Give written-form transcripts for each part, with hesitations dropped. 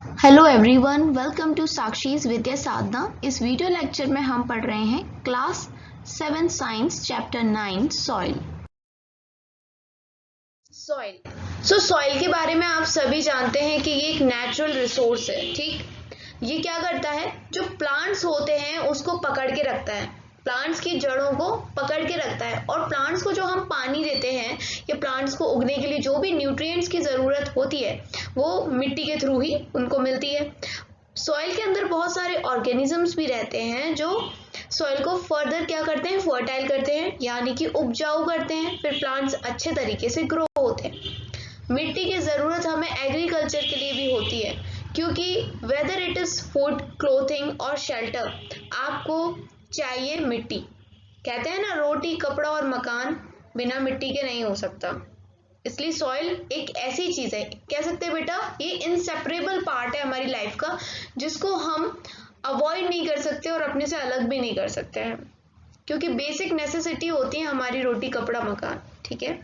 Hello everyone, welcome to साक्षीज विद्या साधना। इस video lecture में हम पढ़ रहे हैं class 7 science chapter 9 soil. Soil के बारे में आप सभी जानते हैं कि ये एक नेचुरल रिसोर्स है। ठीक, ये क्या करता है, जो प्लांट्स होते हैं उसको पकड़ के रखता है, प्लांट्स की जड़ों को पकड़ के रखता है। और प्लांट्स को जो हम पानी देते हैं या प्लांट्स को उगने के लिए जो भी न्यूट्रिएंट्स की ज़रूरत होती है वो मिट्टी के थ्रू ही उनको मिलती है। सॉइल के अंदर बहुत सारे ऑर्गेनिजम्स भी रहते हैं जो सॉइल को फर्दर क्या करते हैं, फर्टाइल करते हैं, यानी कि उपजाऊ करते हैं, फिर प्लांट्स अच्छे तरीके से ग्रो होते हैं। मिट्टी की ज़रूरत हमें एग्रीकल्चर के लिए भी होती है, क्योंकि whether it is food, clothing और शेल्टर, आपको चाहिए मिट्टी। कहते हैं ना, रोटी, कपड़ा और मकान बिना मिट्टी के नहीं हो सकता। इसलिए सॉइल एक ऐसी चीज़ है, कह सकते हैं बेटा, ये इनसेपरेबल पार्ट है हमारी लाइफ का, जिसको हम अवॉइड नहीं कर सकते और अपने से अलग भी नहीं कर सकते हैं, क्योंकि बेसिक नेसेसिटी होती है हमारी रोटी, कपड़ा, मकान। ठीक है।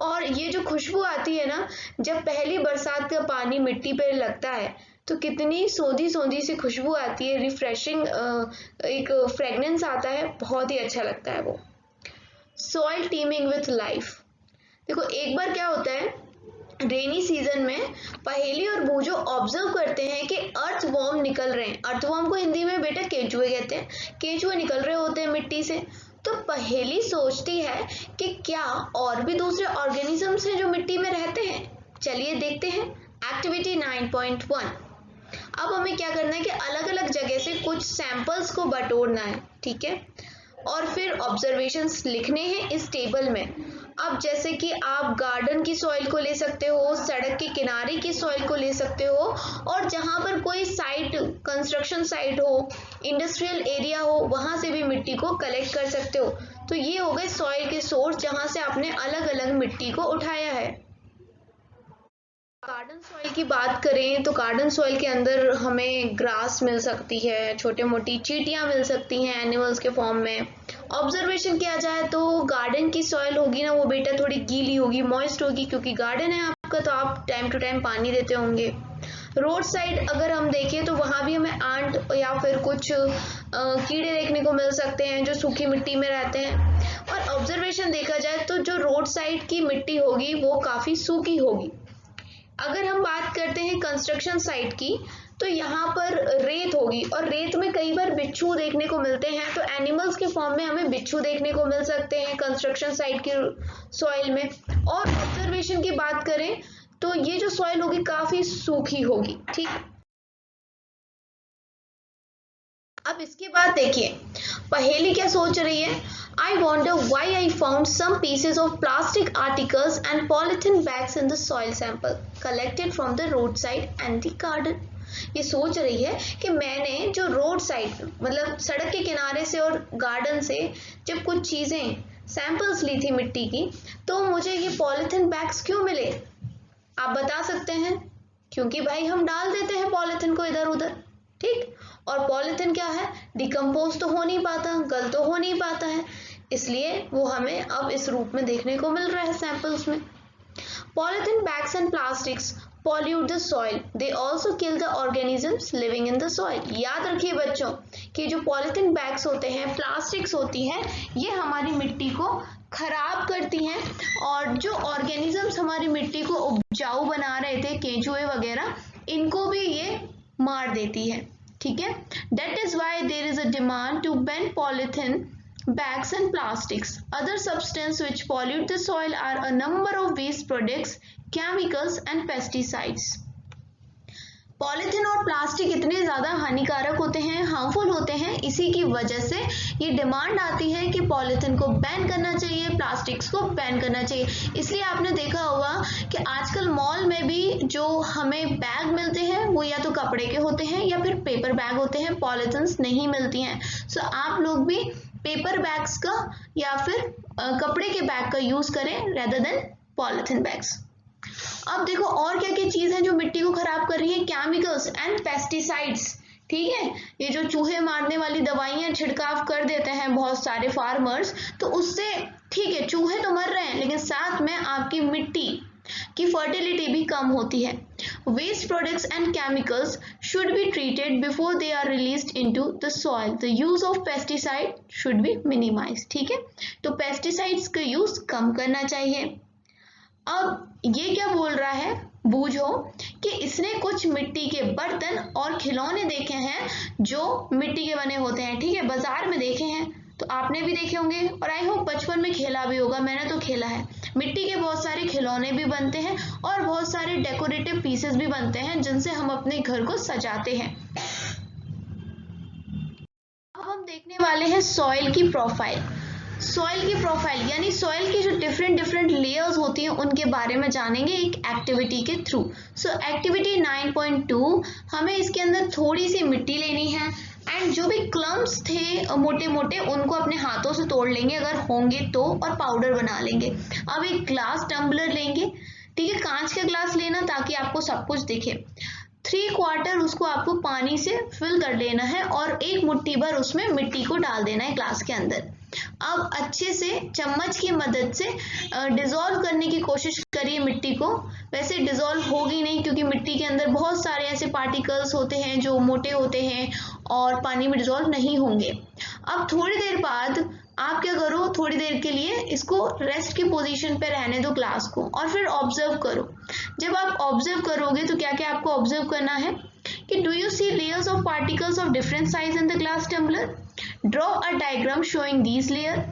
और ये जो खुशबू आती है ना, जब पहली बरसात का पानी मिट्टी पर लगता है तो कितनी सोंधी सोंधी सी खुशबू आती है, रिफ्रेशिंग एक फ्रेगनेंस आता है, बहुत ही अच्छा लगता है वो। Soil teeming with life. देखो, एक बार क्या होता है, रेनी सीजन में पहेली और बूझो ऑब्जर्व करते हैं कि अर्थवॉर्म निकल रहे हैं। अर्थवॉर्म को हिंदी में बेटा केंचुए कहते हैं। केंचुए निकल रहे होते हैं मिट्टी से। तो पहेली सोचती है कि क्या और भी दूसरे ऑर्गेनिजम्स हैं जो मिट्टी में रहते हैं। चलिए देखते हैं एक्टिविटी 9.1। अब हमें क्या करना है कि अलग अलग जगह से कुछ सैंपल्स को बटोरना है। ठीक है, और फिर ऑब्जर्वेशंस लिखने हैं इस टेबल में। अब जैसे कि आप गार्डन की सॉइल को ले सकते हो, सड़क के किनारे की सॉइल को ले सकते हो, और जहाँ पर कोई साइट, कंस्ट्रक्शन साइट हो, इंडस्ट्रियल एरिया हो, वहाँ से भी मिट्टी को कलेक्ट कर सकते हो। तो ये हो गए सॉइल के सोर्स, जहाँ से आपने अलग अलग मिट्टी को उठाया है। गार्डन सॉइल की बात करें तो गार्डन सॉइल के अंदर हमें ग्रास मिल सकती है, छोटे मोटी चींटियां मिल सकती हैं एनिमल्स के फॉर्म में। ऑब्जर्वेशन किया जाए तो गार्डन की सॉइल होगी ना, वो बेटा थोड़ी गीली होगी, मॉइस्ट होगी, क्योंकि गार्डन है आपका, तो आप टाइम टू टाइम पानी देते होंगे। रोड साइड अगर हम देखें तो वहाँ भी हमें आंट या फिर कुछ कीड़े देखने को मिल सकते हैं जो सूखी मिट्टी में रहते हैं। और ऑब्जर्वेशन देखा जाए तो जो रोड साइड की मिट्टी होगी वो काफ़ी सूखी होगी। अगर हम बात करते हैं कंस्ट्रक्शन साइट की, तो यहाँ पर रेत होगी, और रेत में कई बार बिच्छू देखने को मिलते हैं, तो एनिमल्स के फॉर्म में हमें बिच्छू देखने को मिल सकते हैं कंस्ट्रक्शन साइट की सॉइल में। और ऑब्जर्वेशन की बात करें तो ये जो सॉइल होगी काफी सूखी होगी। ठीक, अब इसके बाद देखिए पहेली क्या सोच रही है। I wonder why I found some pieces of plastic articles and polythene bags in the soil sample collected from the road side and the garden. ये सोच रही है कि मैंने जो रोड साइड, मतलब सड़क के किनारे से और गार्डन से जब कुछ चीजें, सैंपल्स ली थी मिट्टी की, तो मुझे ये पॉलिथीन बैग्स क्यों मिले। आप बता सकते हैं, क्योंकि भाई हम डाल देते हैं पॉलिथीन को इधर उधर। ठीक, और पॉलिथीन क्या है, डिकम्पोज तो हो नहीं पाता, गल तो हो नहीं पाता है, इसलिए वो हमें अब इस रूप में देखने को मिल रहा है सैंपल्स में। Polythene bags and plastics pollute the soil. They also kill the organisms living in the soil. याद रखिए बच्चों कि जो पॉलिथीन बैग्स होते हैं, प्लास्टिक्स होती हैं, ये हमारी मिट्टी को खराब करती हैं, और जो ऑर्गेनिजम्स हमारी मिट्टी को उपजाऊ बना रहे थे, केंचुए वगैरह, इनको भी ये मार देती है। ठीक है, that is why there is a demand to ban polythene bags and plastics. Other substances which pollute the soil are a number of waste products, chemicals and pesticides. Polythene और प्लास्टिक इतने ज़्यादा हानिकारक होते हैं, हार्मफुल होते हैं, इसी की वजह से ये डिमांड आती है कि पॉलीथीन को बैन करना चाहिए, प्लास्टिक्स को बैन करना चाहिए। इसलिए आपने देखा होगा कि आजकल मॉल में भी जो हमें बैग मिलते हैं वो या तो कपड़े के होते हैं या फिर पेपर बैग होते हैं, पॉलीथीन्स नहीं मिलती हैं। सो आप लोग भी पेपर बैग्स का या फिर कपड़े के बैग का यूज़ करें रेदर देन पॉलीथीन बैग्स। अब देखो और क्या क्या चीज है जो मिट्टी को खराब कर रही है, केमिकल्स एंड पेस्टिसाइड्स। ठीक है, ये जो चूहे मारने वाली दवाइयां छिड़काव कर देते हैं बहुत सारे फार्मर्स, तो उससे ठीक है चूहे तो मर रहे हैं, लेकिन साथ में आपकी मिट्टी की फर्टिलिटी भी कम होती है। Waste products and chemicals should be treated before they are released into the soil. The use of pesticide should be minimized. ठीक है, तो पेस्टिसाइड्स का यूज कम करना चाहिए। अब ये क्या बोल रहा है, बूझो कि इसने कुछ मिट्टी के बर्तन और खिलौने देखे हैं जो मिट्टी के बने होते हैं। ठीक है, बाजार में देखे हैं, तो आपने भी देखे होंगे और आई होप बचपन में खेला भी होगा, मैंने तो खेला है। मिट्टी के बहुत सारे खिलौने भी बनते हैं और बहुत सारे डेकोरेटिव पीसेस भी बनते हैं जिनसे हम अपने घर को सजाते हैं। अब हम देखने वाले हैं सॉइल की प्रोफाइल। सॉइल की प्रोफाइल यानी सॉइल की जो डिफरेंट लेयर्स होती हैं उनके बारे में जानेंगे एक एक्टिविटी के थ्रू। सो एक्टिविटी 9.2, हमें इसके अंदर थोड़ी सी मिट्टी लेनी है एंड जो भी क्लम्प्स थे मोटे मोटे उनको अपने हाथों से तोड़ लेंगे अगर होंगे तो, और पाउडर बना लेंगे। अब एक ग्लास टम्बलर लेंगे, ठीक है, कांच का ग्लास लेना ताकि आपको सब कुछ दिखे। 3/4 उसको आपको पानी से फिल कर लेना है और एक मुट्ठी भर उसमें मिट्टी को डाल देना है ग्लास के अंदर। अब अच्छे से चम्मच की मदद से डिसॉल्व करने की कोशिश करिए मिट्टी को। वैसे डिसॉल्व होगी नहीं क्योंकि मिट्टी के अंदर बहुत सारे ऐसे पार्टिकल्स होते हैं जो मोटे होते हैं और पानी में डिसॉल्व नहीं होंगे। अब थोड़ी देर बाद आप क्या करो, थोड़ी देर के लिए इसको रेस्ट की पोजीशन पे रहने दो ग्लास को और फिर ऑब्जर्व करो। जब आप ऑब्जर्व करोगे तो क्या क्या आपको ऑब्जर्व करना है कि do you see layers of particles of different size in the glass tumbler? Draw a diagram showing these layers.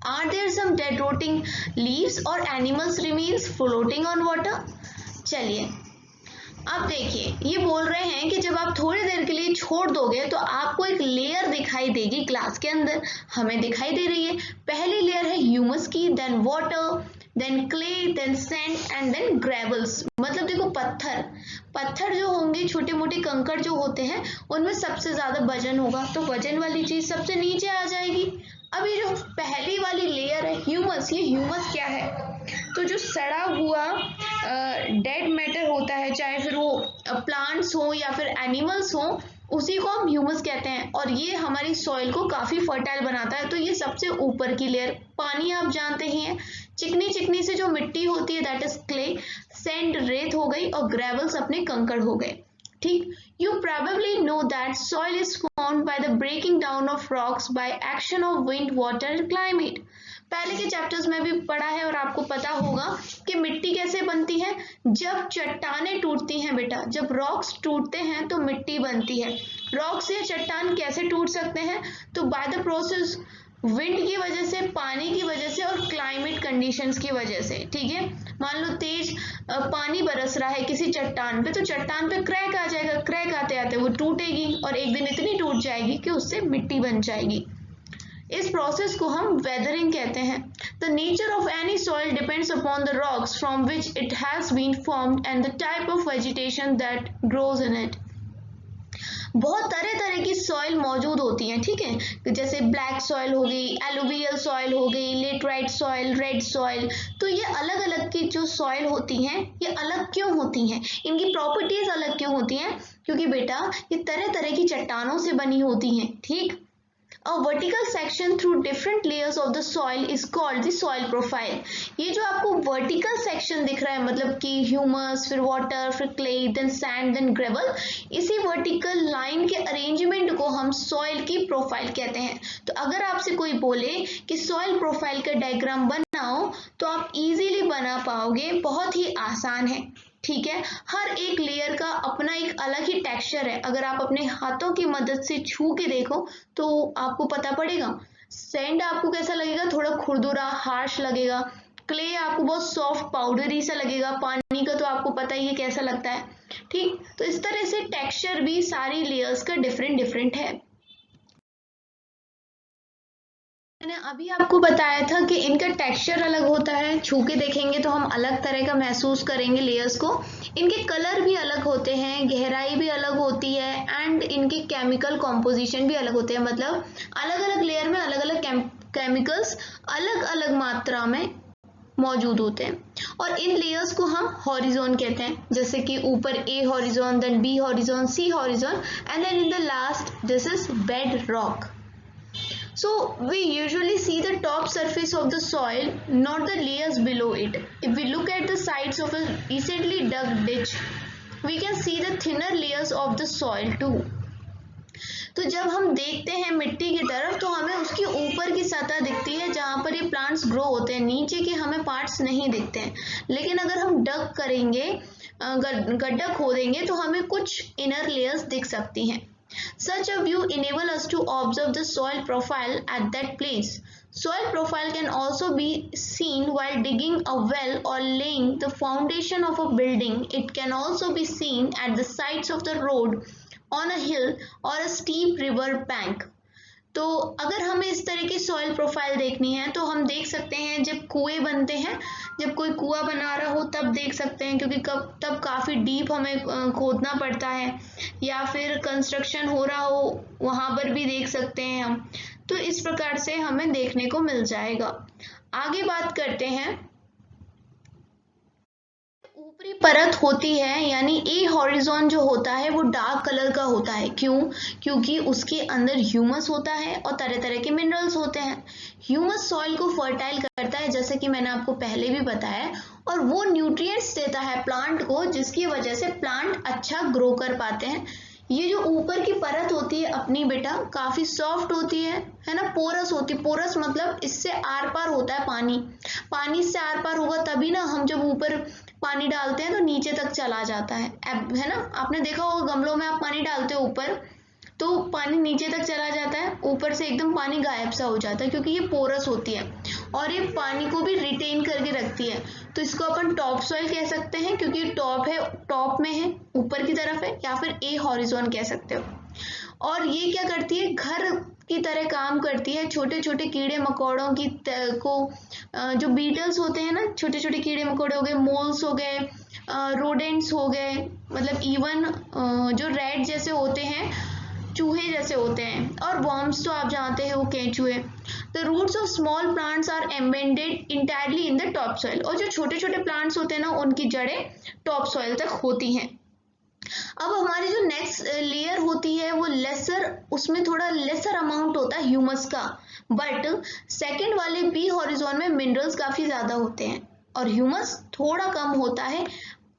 Are there some dead rotting leaves or animals remains floating on water? चलिए अब देखिए, ये बोल रहे हैं कि जब आप थोड़ी देर के लिए छोड़ दोगे तो आपको एक लेयर दिखाई देगी ग्लास के अंदर। हमें दिखाई दे रही है, पहली लेयर है ह्यूमस की, then water, then clay, then sand and then gravels. मतलब देखो पत्थर जो होंगे, छोटे मोटे कंकड़ जो होते हैं उनमें सबसे ज्यादा वजन होगा, तो वजन वाली चीज सबसे नीचे आ जाएगी। अब ये जो पहली वाली लेयर है ह्यूमस, ये ह्यूमस क्या है, तो जो सड़ा हुआ डेड मैटर होता है, चाहे फिर वो प्लांट्स हो या फिर एनिमल्स हो, उसी को हम ह्यूमस कहते हैं और ये हमारी सॉइल को काफी फर्टाइल बनाता है। तो ये सबसे ऊपर की लेयर। पानी आप जानते ही हैं, चिकनी से जो मिट्टी होती है दैट इज क्ले, सैंड रेत हो गई और ग्रेवल्स अपने कंकड़ हो गए। ठीक, you probably know that soil is formed by the breaking down of rocks by action of wind, water and climate. पहले के चैप्टर्स में भी पढ़ा है और आपको पता होगा कि मिट्टी कैसे बनती है। जब चट्टानें टूटती हैं बेटा, जब रॉक्स टूटते हैं तो मिट्टी बनती है। रॉक्स या चट्टान कैसे टूट सकते हैं, तो बाय द प्रोसेस विंड की वजह से, पानी की वजह से और क्लाइमेट कंडीशंस की वजह से। ठीक है, मान लो तेज पानी बरस रहा है किसी चट्टान पे, तो चट्टान पे क्रैक आ जाएगा, क्रैक आते आते वो टूटेगी और एक दिन इतनी टूट जाएगी कि उससे मिट्टी बन जाएगी। इस प्रोसेस को हम वेदरिंग कहते हैं। The nature of any soil depends upon the rocks from which it has been formed and the type of vegetation that grows in it. बहुत तरह की सॉइल मौजूद होती हैं, ठीक है, जैसे ब्लैक सॉइल हो गई, एलुवियल सॉइल हो गई, लेटराइट सॉइल, रेड सॉइल। तो ये अलग अलग की जो सॉइल होती हैं ये अलग क्यों होती हैं, इनकी प्रॉपर्टीज अलग क्यों होती हैं, क्योंकि बेटा ये तरह की चट्टानों से बनी होती हैं। ठीक, A vertical section through different layers of the soil is called the soil profile. ये जो आपको vertical section दिख रहा है, मतलब कि humus, फिर water, फिर clay, then sand, then gravel, इसी vertical line के arrangement को हम soil की profile कहते हैं। तो अगर आपसे कोई बोले कि soil profile का diagram बनाओ तो आप easily बना पाओगे, बहुत ही आसान है। ठीक है, हर एक लेयर का अपना एक अलग ही टेक्सचर है। अगर आप अपने हाथों की मदद से छू के देखो तो आपको पता पड़ेगा। सैंड आपको कैसा लगेगा, थोड़ा खुरदुरा, हार्श लगेगा। क्ले आपको बहुत सॉफ्ट पाउडरी सा लगेगा। पानी का तो आपको पता ही है कैसा लगता है। ठीक, तो इस तरह से टेक्सचर भी सारी लेयर्स का डिफरेंट है। मैंने अभी आपको बताया था कि इनका टेक्सचर अलग होता है, छू के देखेंगे तो हम अलग तरह का महसूस करेंगे लेयर्स को। इनके कलर भी अलग होते हैं, गहराई भी अलग होती है एंड इनके केमिकल कॉम्पोजिशन भी अलग होते हैं। मतलब अलग अलग लेयर में अलग अलग केमिकल्स अलग अलग मात्रा में मौजूद होते हैं और इन लेयर्स को हम हॉरिजॉन कहते हैं। जैसे कि ऊपर A horizon, then B horizon, C horizon and then in the last this is bedrock. So we usually see the top surface of the soil, not the layers below it. If we look at the sides of a recently dug ditch, we can see the thinner layers of the soil too. तो जब हम देखते हैं मिट्टी की तरफ तो हमें उसकी ऊपर की सतह दिखती है जहाँ पर ये प्लांट्स ग्रो होते हैं, नीचे के हमें पार्ट्स नहीं दिखते हैं। लेकिन अगर हम डग करेंगे, गड्ढा खोदेंगे, तो हमें कुछ इनर लेयर्स दिख सकती हैं। Such a view enable us to observe the soil profile at that place. Soil profile can also be seen while digging a well or laying the foundation of a building. It can also be seen at the sides of the road, on a hill or a steep river bank. तो अगर हमें इस तरह की soil profile देखनी है तो हम देख सकते हैं जब कुएं बनते हैं, जब कोई कुआं बना रहा हो तब देख सकते हैं, क्योंकि तब काफ़ी डीप हमें खोदना पड़ता है, या फिर कंस्ट्रक्शन हो रहा हो वहाँ पर भी देख सकते हैं हम। तो इस प्रकार से हमें देखने को मिल जाएगा। आगे बात करते हैं, ऊपरी परत होती है यानी ए हॉरिजॉन जो होता है वो डार्क कलर का होता है। क्यों? क्योंकि उसके अंदर ह्यूमस होता है और तरह तरह के मिनरल्स होते हैं। ह्यूमस सॉइल को फर्टाइल करता है, जैसे कि मैंने आपको पहले भी बताया, और वो न्यूट्रिएंट्स देता है प्लांट को, जिसकी वजह से प्लांट अच्छा ग्रो कर पाते हैं। ये जो ऊपर की परत होती है अपनी बेटा काफी सॉफ्ट होती है ना, पोरस होती है। पोरस मतलब इससे आर पार होता है पानी, पानी से आर पार होगा तभी ना हम जब ऊपर पानी डालते हैं तो नीचे तक चला जाता है ना। आपने देखा होगा गमलों में आप पानी डालते हो ऊपर तो पानी नीचे तक चला जाता है, ऊपर से एकदम पानी गायब सा हो जाता है, क्योंकि ये पोरस होती है और ये पानी को भी रिटेन करके रखती है। तो इसको अपन टॉप सॉइल कह सकते हैं, क्योंकि टॉप है, टॉप में है, ऊपर की तरफ है, या फिर ए हॉरिजॉन कह सकते हो। और ये क्या करती है, घर की तरह काम करती है। छोटे छोटे कीड़े मकोड़ों की को जो बीटल्स होते हैं ना, छोटे छोटे कीड़े मकोड़े हो गए, मोल्स हो गए, रोडेंट्स हो गए, मतलब इवन जो रैट जैसे होते हैं, चूहे जैसे होते हैं, और वर्म्स तो आप जानते हैं वो केंचुए। The roots of small plants are embedded entirely in the top soil. और जो छोटे छोटे प्लांट्स होते हैं ना उनकी जड़ें टॉप सॉइल तक होती हैं। अब हमारी जो नेक्स्ट लेयर होती है वो लेसर, उसमें थोड़ा लेसर अमाउंट होता है ह्यूमस का, बट सेकंड वाले बी हॉरिजॉन में मिनरल्स काफी ज्यादा होते हैं और ह्यूमस थोड़ा कम होता है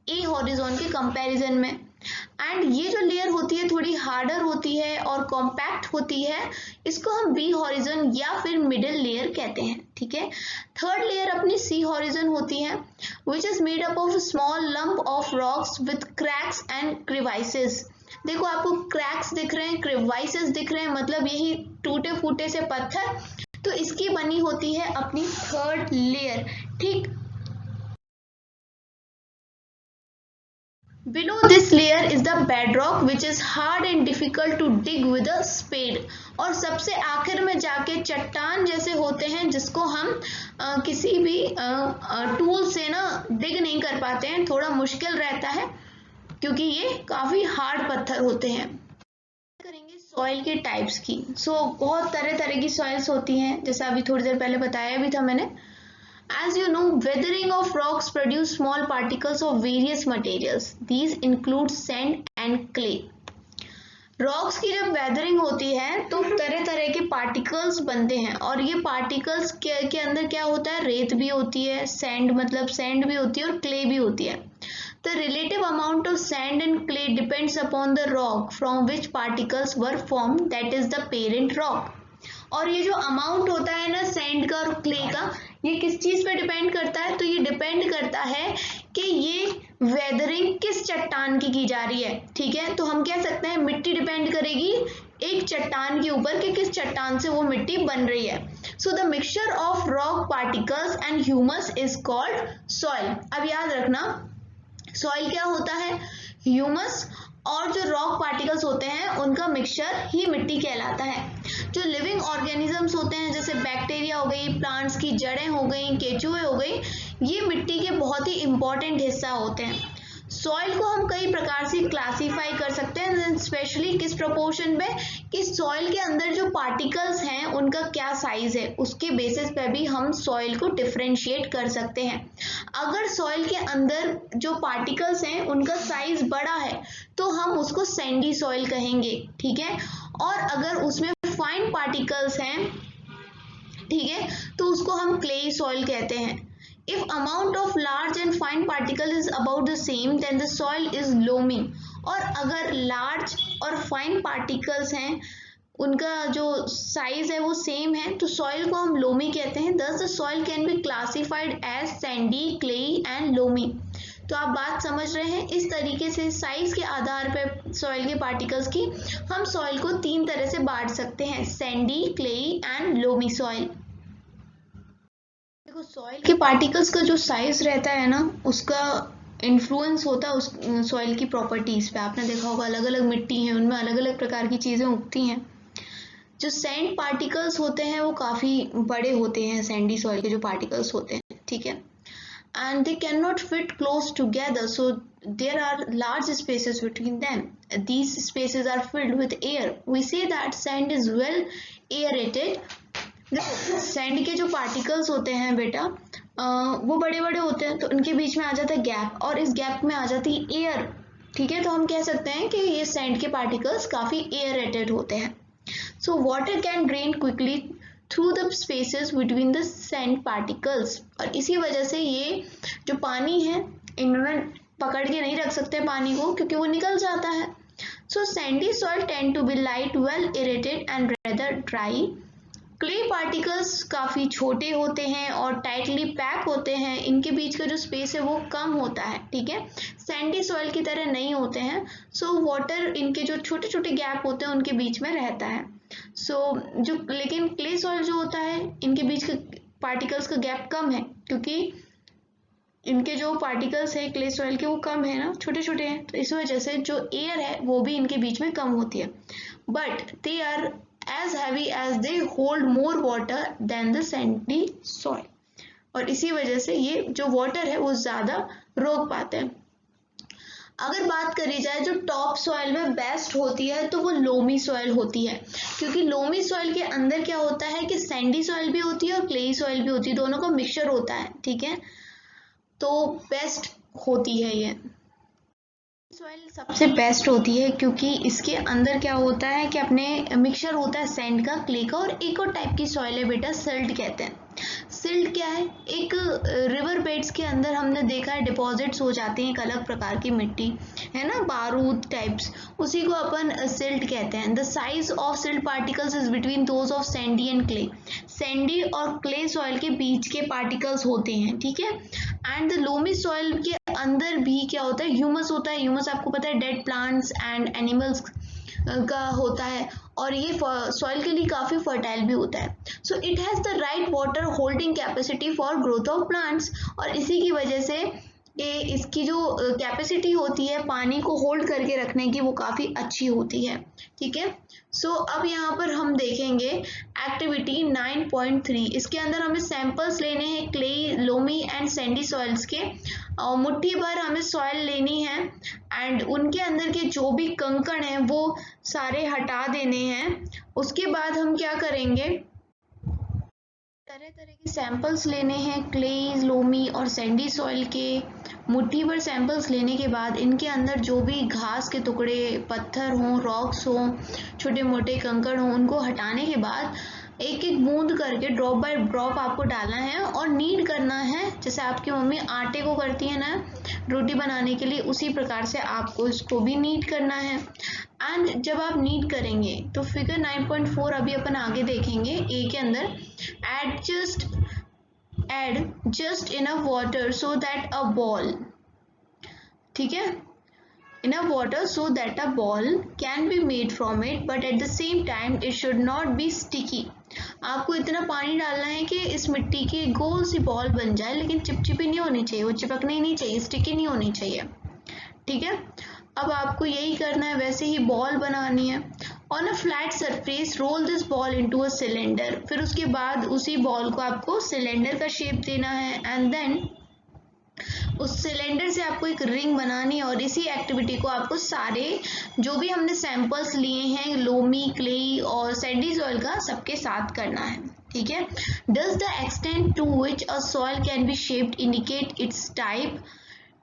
ए हॉरिजॉन के कंपैरिजन में। एंड ये जो लेयर होती है थोड़ी हार्डर होती है और कॉम्पैक्ट होती है, इसको हम बी हॉरिजन या फिर मिडिल लेयर कहते हैं। ठीक है, थर्ड लेयर अपनी सी हॉरिजन होती है, which is made up of small lump of rocks with cracks and crevices. देखो आपको क्रैक्स दिख रहे हैं, क्रिवाइसेस दिख रहे हैं, मतलब यही टूटे फूटे से पत्थर, तो इसकी बनी होती है अपनी थर्ड लेयर। ठीक, below this layer is the bedrock which is hard and difficult to dig with a spade। और सबसे आखिर में जाके चट्टान जैसे होते हैं जिसको हम किसी भी टूल से ना डिग नहीं कर पाते हैं, थोड़ा मुश्किल रहता है क्योंकि ये काफी हार्ड पत्थर होते हैं। करेंगे सॉइल के टाइप्स की। बहुत तरह तरह की सॉइल्स होती हैं, जैसा अभी थोड़ी देर पहले बताया भी था मैंने। As you know, weathering of rocks produce small particles of various materials. These include sand and clay. Rocks की जब वेदरिंग होती है तो तरह तरह के पार्टिकल्स बनते हैं, और ये पार्टिकल्स के अंदर क्या होता है, रेत भी होती है, सैंड मतलब सैंड भी होती है और क्ले भी होती है। The relative amount of sand and clay depends upon the rock from which particles were formed, that is the parent rock. और ये जो अमाउंट होता है ना सैंड का और क्ले का, ये किस चीज पे डिपेंड करता है, तो ये डिपेंड करता है कि ये वेदरिंग किस चट्टान की जा रही है। ठीक है, तो हम कह सकते हैं मिट्टी डिपेंड करेगी एक चट्टान के ऊपर कि किस चट्टान से वो मिट्टी बन रही है। So the mixture of rock particles and humus is called soil. अब याद रखना, सॉइल क्या होता है, ह्यूमस और जो रॉक पार्टिकल्स होते हैं उनका मिक्सचर ही मिट्टी कहलाता है। जो लिविंग ऑर्गेनिजम्स होते हैं जैसे बैक्टीरिया हो गई, प्लांट्स की जड़ें हो गई, केचुए हो गई, ये मिट्टी के बहुत ही इंपॉर्टेंट हिस्सा होते हैं। सॉइल को हम कई प्रकार से क्लासीफाई कर सकते हैं, स्पेशली किस प्रोपोर्शन में कि सॉइल के अंदर जो पार्टिकल्स हैं उनका क्या साइज है, उसके बेसिस पे भी हम सॉइल को डिफरेंशिएट कर सकते हैं। अगर सॉइल के अंदर जो पार्टिकल्स हैं उनका साइज बड़ा है तो हम उसको सैंडी सॉइल कहेंगे। ठीक है, और अगर उसमें फाइन पार्टिकल्स हैं, ठीक है, तो उसको हम क्लेई सॉइल कहते हैं। If amount of large and fine particle is about the same, then the soil is loamy. और अगर large और fine particles हैं, उनका जो साइज है वो सेम है, तो सॉइल को हम लोमी कहते हैं. Thus the soil can be classified as sandy, clayey and loamy. तो आप बात समझ रहे हैं. इस तरीके से साइज के आधार पर सॉइल के पार्टिकल्स की हम सॉइल को 3 तरह से बांट सकते हैं: sandy, clayey and loamy soil. देखो, सॉइल के पार्टिकल्स का जो साइज रहता है ना, उसका इन्फ्लुएंस होता है उस सॉइल की प्रॉपर्टीज पे. आपने देखा होगा अलग अलग मिट्टी है, उनमें अलग अलग प्रकार की चीजें उगती हैं. जो सैंड पार्टिकल्स होते हैं वो काफी बड़े होते हैं, सैंडी सॉइल के जो पार्टिकल्स होते हैं, ठीक है. And they can not fit close together, so there are large spaces between them. These spaces are filled with air. We say that sand is well aerated. देखो, सैंड के जो particles होते हैं बेटा, वो बड़े बड़े होते हैं, तो उनके बीच में आ जाता है गैप, और इस गैप में आ जाती है एयर, ठीक है. तो हम कह सकते हैं कि ये सैंड के पार्टिकल्स काफी एयरेटेड होते हैं. So water can drain quickly through the spaces between the sand particles. और इसी वजह से ये जो पानी है, इन्होंने पकड़ के नहीं रख सकते पानी को, क्योंकि वो निकल जाता है. So sandy soil tend to be light, well aerated and rather dry. Clay particles काफी छोटे होते हैं और टाइटली पैक होते हैं. इनके बीच का जो स्पेस है वो कम होता है, ठीक है. सैंडी सॉइल की तरह नहीं होते हैं. सो वाटर इनके जो छोटे छोटे गैप होते हैं उनके बीच में रहता है. लेकिन क्ले सॉइल जो होता है, इनके बीच के पार्टिकल्स का गैप कम है, क्योंकि इनके जो पार्टिकल्स है क्ले सॉइल के वो कम है ना, छोटे छोटे हैं. तो इस वजह से जो एयर है वो भी इनके बीच में कम होती है. But they are as heavy as they hold more water than the sandy soil. और इसी वजह से ये जो वाटर है वो ज्यादा रोक पाते हैं. अगर बात करी जाए जो टॉप सॉइल में बेस्ट होती है, तो वो लोमी सॉइल होती है, क्योंकि लोमी सॉइल के अंदर क्या होता है कि सैंडी सॉइल भी होती है और क्लेई सॉइल भी होती है, दोनों का मिक्सचर होता है, ठीक है. तो बेस्ट होती है ये सॉइल, सबसे बेस्ट होती है, क्योंकि इसके अंदर क्या होता है कि अपने मिक्सचर होता है सैंड का, क्ले का, और एक और टाइप की सॉइल है बेटा, सिल्ट कहते हैं. सिल्ट क्या है? एक रिवर बेड्स के अंदर हमने देखा है डिपॉजिट्स हो जाते हैं एक अलग प्रकार की मिट्टी, है ना, बारूद टाइप्स, उसी को अपन सिल्ट कहते हैं. The size of silt particles is between those of Sandy and clay. Sandy और क्ले सॉइल के बीच के पार्टिकल्स होते हैं, ठीक है. एंड द लोमी सॉइल के अंदर भी क्या होता है? ह्यूमस होता है. ह्यूमस आपको पता है डेड प्लांट्स एंड एनिमल्स का होता है, और ये सॉइल के लिए काफी फर्टाइल भी होता है. So it has the right water holding capacity for growth of plants. और इसी की वजह से इसकी जो कैपेसिटी होती है पानी को होल्ड करके रखने की, वो काफी अच्छी होती है, ठीक है. सो अब यहाँ पर हम देखेंगे एक्टिविटी 9.3. इसके अंदर हमें सैंपल्स लेने हैं clay, loamy and Sandy soils के, और मुट्ठी भर हमें सॉइल लेनी है, एंड उनके अंदर के जो भी कंकड़ हैं वो सारे हटा देने हैं. उसके बाद हम क्या करेंगे, तरह तरह के सैंपल्स लेने हैं क्ले, लोमी और सैंडी सॉइल के. मुट्ठी भर सैंपल्स लेने के बाद इनके अंदर जो भी घास के टुकड़े, पत्थर हों, रॉक्स हों, छोटे मोटे कंकड़ हों, उनको हटाने के बाद एक एक बूंद करके ड्रॉप बाय ड्रॉप आपको डालना है और नीड करना है, जैसे आपकी मम्मी आटे को करती है ना रोटी बनाने के लिए, उसी प्रकार से आपको इसको भी नीड करना है. एंड जब आप नीड करेंगे तो फिगर 9.4 अभी अपन आगे देखेंगे. ए के अंदर add just enough water so that a ball, ठीक है, enough water so that a ball can be made from it, but at the same time it should not be sticky. आपको इतना पानी डालना है कि इस मिट्टी की गोल सी बॉल बन जाए, लेकिन चिपचिपी नहीं होनी चाहिए, वो चिपकनी ही नहीं चाहिए, स्टिकी नहीं होनी चाहिए, ठीक है. अब आपको यही करना है, वैसे ही बॉल बनानी है. On a flat surface roll this ball into a cylinder. फिर उसके बाद उसी बॉल को आपको सिलेंडर का शेप देना है, एंड देन उस सिलेंडर से आपको एक रिंग बनानी है. और इसी एक्टिविटी को आपको सारे जो भी हमने सैंपल्स लिए हैं लोमी, क्ले और सैंडी सॉइल का, सबके साथ करना है, ठीक है. Does the extent to which a soil can be shaped indicate its type.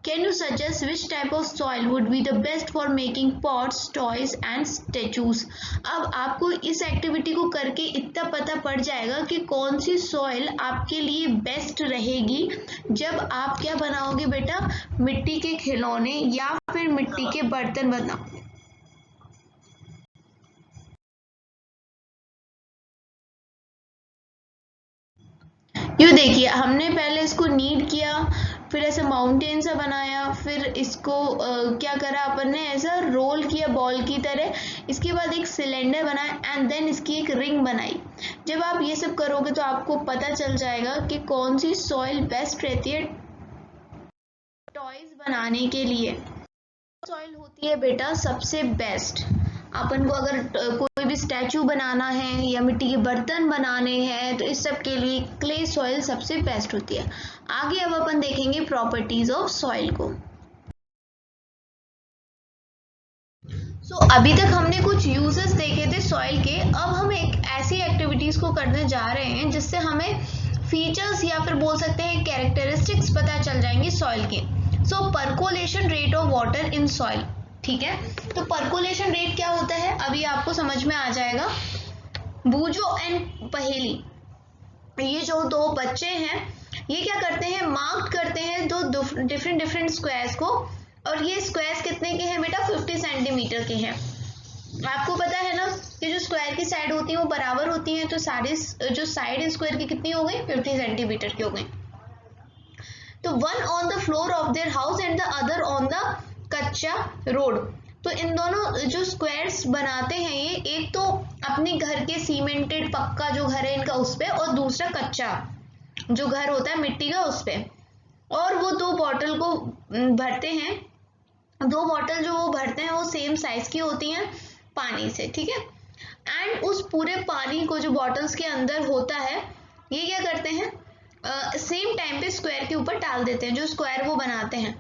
Can you suggest which type of soil would be the best for making pots, toys and statues? अब आपको इस एक्टिविटी को करके इतना पता पड़ जाएगा कि कौन सी सॉइल आपके लिए बेस्ट रहेगी जब आप क्या बनाओगे बेटा, मिट्टी के खिलौने या फिर मिट्टी के बर्तन बनाओ। ये देखिए, हमने पहले इसको नीड किया, फिर ऐसे माउंटेन सा बनाया, फिर इसको क्या करा अपन ने, ऐसा रोल किया बॉल की तरह, इसके बाद एक सिलेंडर बनाया एंड देन इसकी एक रिंग बनाई। जब आप ये सब करोगे तो आपको पता चल जाएगा कि कौन सी सॉइल बेस्ट रहती है टॉयज बनाने के लिए। सॉइल होती है बेटा सबसे बेस्ट। अपन को अगर कोई भी स्टैचू बनाना है या मिट्टी के बर्तन बनाने हैं तो इस सब के लिए क्ले सॉइल सबसे बेस्ट होती है। आगे अब अपन देखेंगे प्रॉपर्टीज ऑफ सॉइल को। अभी तक हमने कुछ यूजेस देखे थे सॉइल के, अब हम एक ऐसी एक्टिविटीज को करने जा रहे हैं जिससे हमें फीचर्स या फिर बोल सकते हैं कैरेक्टरिस्टिक्स पता चल जाएंगे सॉइल के। Percolation rate of water in soil, ठीक है। तो परकोलेशन रेट क्या होता है अभी आपको समझ में आ जाएगा। बूजो एंड पहेली, ये जो दो बच्चे हैं ये क्या करते हैं, मार्क करते हैं दो डिफरेंट स्क्वायर्स को, और ये स्क्वायर्स कितने के हैं बेटा, 50 सेंटीमीटर के हैं। आपको पता है ना कि जो स्क्वायर की साइड होती है वो बराबर होती हैं, तो सारे जो साइड है स्क्वायर की कितनी हो गई, 50 सेंटीमीटर की हो गई। तो one on the floor of their house and the other on the kachcha road. तो इन दोनों जो स्क्वायर्स बनाते हैं ये, एक तो अपने घर के सीमेंटेड पक्का जो घर है इनका उस पे, और दूसरा कच्चा जो घर होता है मिट्टी का उस पे, और वो दो बॉटल को भरते हैं। दो बॉटल जो वो भरते हैं वो सेम साइज की होती हैं पानी से, ठीक है। एंड उस पूरे पानी को जो बॉटल्स के अंदर होता है ये क्या करते हैं, सेम टाइम पे स्क्वायर के ऊपर डाल देते हैं, जो स्क्वायर वो बनाते हैं।